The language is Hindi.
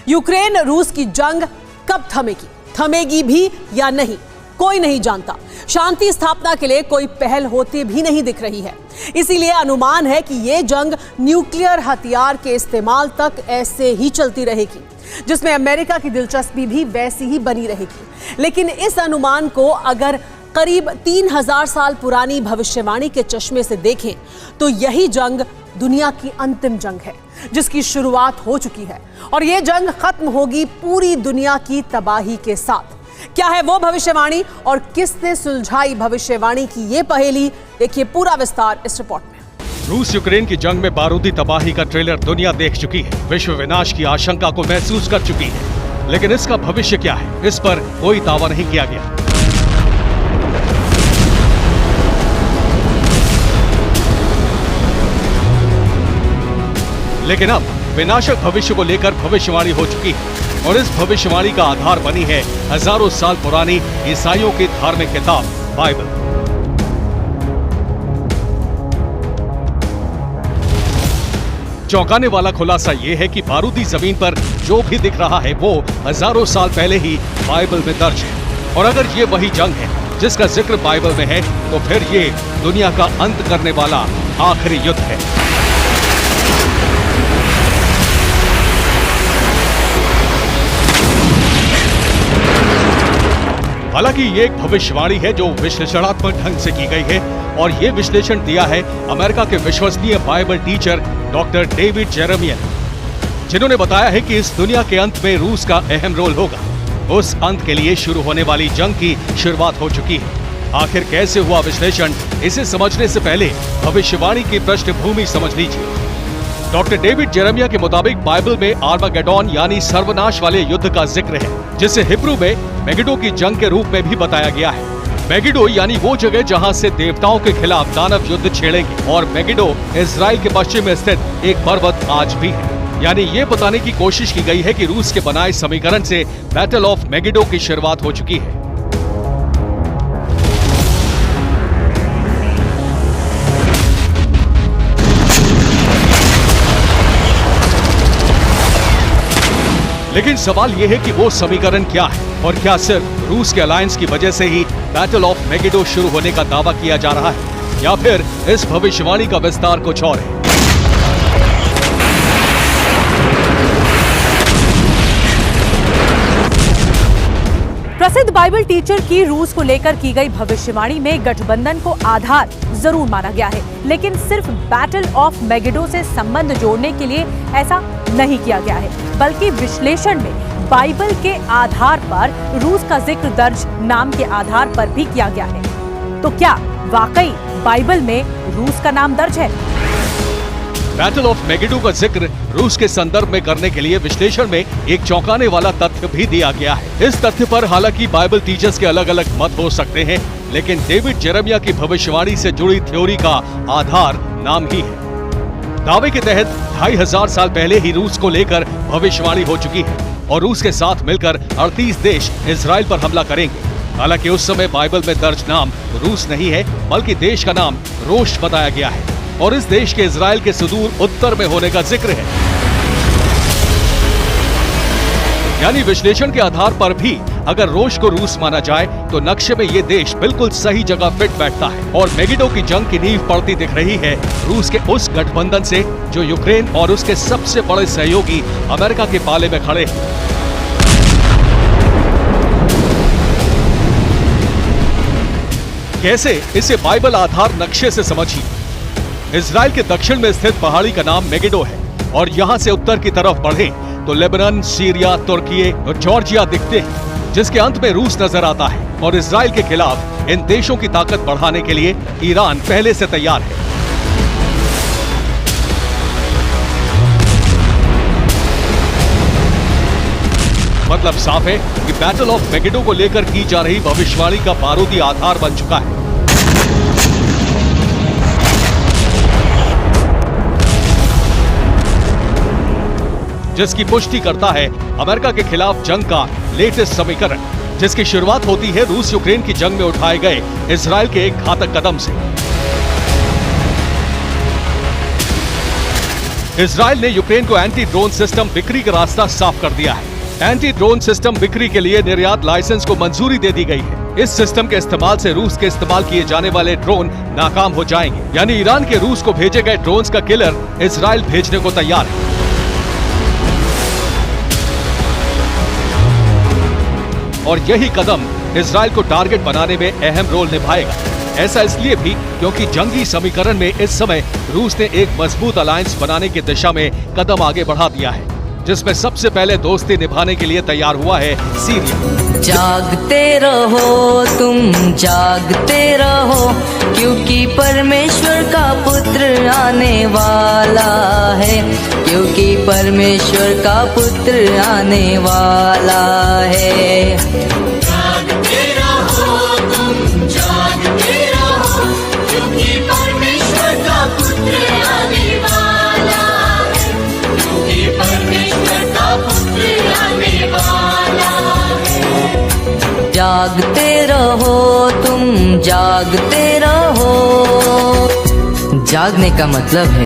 यूक्रेन रूस की जंग कब थमेगी, थमेगी भी या नहीं, कोई नहीं जानता। शांति स्थापना के लिए कोई पहल होती भी नहीं दिख रही है। इसीलिए अनुमान है कि यह जंग न्यूक्लियर हथियार के इस्तेमाल तक ऐसे ही चलती रहेगी, जिसमें अमेरिका की दिलचस्पी भी वैसी ही बनी रहेगी। लेकिन इस अनुमान को अगर करीब 3000 साल पुरानी भविष्यवाणी के चश्मे से देखें तो यही जंग दुनिया की अंतिम जंग है, जिसकी शुरुआत हो चुकी है और यह जंग खत्म होगी पूरी दुनिया की तबाही के साथ। क्या है वो भविष्यवाणी और किसने सुलझाई भविष्यवाणी की ये पहेली, देखिए पूरा विस्तार इस रिपोर्ट में। रूस यूक्रेन की जंग में बारूदी तबाही का ट्रेलर दुनिया देख चुकी है, विश्व विनाश की आशंका को महसूस कर चुकी है, लेकिन इसका भविष्य क्या है, इस पर कोई दावा नहीं किया गया। लेकिन अब विनाशक भविष्य को लेकर भविष्यवाणी हो चुकी है और इस भविष्यवाणी का आधार बनी है हजारों साल पुरानी ईसाइयों की धार्मिक किताब बाइबल। चौंकाने वाला खुलासा यह है कि बारूदी जमीन पर जो भी दिख रहा है वो हजारों साल पहले ही बाइबल में दर्ज है। और अगर ये वही जंग है जिसका जिक्र बाइबल में है तो फिर ये दुनिया का अंत करने वाला आखिरी युद्ध है। हालांकि ये एक भविष्यवाणी है जो विश्लेषणात्मक ढंग से की गई है और ये विश्लेषण दिया है अमेरिका के विश्वसनीय Bible teacher doctor David Jeremiah, जिन्होंने बताया है कि इस दुनिया के अंत में रूस का अहम रोल होगा। उस अंत के लिए शुरू होने वाली जंग की शुरुआत हो चुकी है। आखिर कैसे हुआ विश्लेषण, इसे समझने से पहले भविष्यवाणी की पृष्ठभूमि समझ लीजिए। डॉक्टर डेविड जेरेमिया के मुताबिक बाइबल में आर्मागेडोन यानी सर्वनाश वाले युद्ध का जिक्र है, जिसे हिब्रू में मेगिडो की जंग के रूप में भी बताया गया है। मेगिडो यानी वो जगह जहां से देवताओं के खिलाफ दानव युद्ध छेड़ेंगे और मेगिडो इजराइल के पश्चिम में स्थित एक पर्वत आज भी है। यानी ये बताने की कोशिश की गई है कि रूस के बनाए समीकरण से बैटल ऑफ मेगिडो की शुरुआत हो चुकी है। लेकिन सवाल यह है कि वो समीकरण क्या है और क्या सिर्फ रूस के अलायंस की वजह से ही बैटल ऑफ मेगिडो शुरू होने का दावा किया जा रहा है या फिर इस भविष्यवाणी का विस्तार कुछ और है। प्रसिद्ध बाइबल टीचर की रूस को लेकर की गई भविष्यवाणी में गठबंधन को आधार जरूर माना गया है, लेकिन सिर्फ बैटल ऑफ मेगिडो से संबंध जोड़ने के लिए ऐसा नहीं किया गया है, बल्कि विश्लेषण में बाइबल के आधार पर रूस का जिक्र दर्ज नाम के आधार पर भी किया गया है। तो क्या वाकई बाइबल में रूस का नाम दर्ज है? बैटल ऑफ मेगिडो का जिक्र रूस के संदर्भ में करने के लिए विश्लेषण में एक चौंकाने वाला तथ्य भी दिया गया है। इस तथ्य पर हालांकि बाइबल टीचर्स के अलग अलग मत हो सकते हैं, लेकिन डेविड जेरेमिया की भविष्यवाणी से जुड़ी थ्योरी का आधार नाम ही है। दावे के तहत 2500 साल पहले ही रूस को लेकर भविष्यवाणी हो चुकी है और रूस के साथ मिलकर 38 देश इजराइल पर हमला करेंगे। हालांकि उस समय बाइबल में दर्ज नाम रूस नहीं है, बल्कि देश का नाम रोश बताया गया है और इस देश के इजराइल के सुदूर उत्तर में होने का जिक्र है। यानी विश्लेषण के आधार पर भी अगर रोश को रूस माना जाए तो नक्शे में ये देश बिल्कुल सही जगह फिट बैठता है और मेगिडो की जंग की नींव पड़ती दिख रही है रूस के उस गठबंधन से जो यूक्रेन और उसके सबसे बड़े सहयोगी अमेरिका के पाले में खड़े हैं। कैसे, इसे बाइबल आधार नक्शे से समझिए। इजराइल के दक्षिण में स्थित पहाड़ी का नाम मेगिडो है और यहाँ से उत्तर की तरफ बढ़े तो लेबनान, सीरिया, तुर्की और जॉर्जिया दिखते हैं, जिसके अंत में रूस नजर आता है और इजराइल के खिलाफ इन देशों की ताकत बढ़ाने के लिए ईरान पहले से तैयार है। मतलब साफ है कि बैटल ऑफ मेगिडो को लेकर की जा रही भविष्यवाणी का बारूदी आधार बन चुका है। जिसकी पुष्टि करता है अमेरिका के खिलाफ जंग का लेटेस्ट समीकरण, जिसकी शुरुआत होती है रूस यूक्रेन की जंग में उठाए गए इजराइल के एक घातक कदम से। इजराइल ने यूक्रेन को एंटी ड्रोन सिस्टम बिक्री का रास्ता साफ कर दिया है। एंटी ड्रोन सिस्टम बिक्री के लिए निर्यात लाइसेंस को मंजूरी दे दी गई है। इस सिस्टम के इस्तेमाल से रूस के इस्तेमाल किए जाने वाले ड्रोन नाकाम हो जाएंगे, यानी ईरान के रूस को भेजे गए ड्रोन्स का किलर इजराइल भेजने को तैयार है। और यही कदम इजराइल को टारगेट बनाने में अहम रोल निभाएगा। ऐसा इसलिए भी क्योंकि जंगी समीकरण में इस समय रूस ने एक मजबूत अलायंस बनाने की दिशा में कदम आगे बढ़ा दिया है, जिसमें सबसे पहले दोस्ती निभाने के लिए तैयार हुआ है सीरिया। जागते रहो तुम, जागते रहो, क्योंकि परमेश्वर का पुत्र आने वाला है, क्योंकि परमेश्वर का पुत्र आने वाला है। जागते रहो तुम, जागते रहो, क्योंकि परमेश्वर का पुत्र आने वाला है, क्योंकि परमेश्वर का पुत्र आने वाला है। जागते रहो तुम, जागते रहो। जागने का मतलब है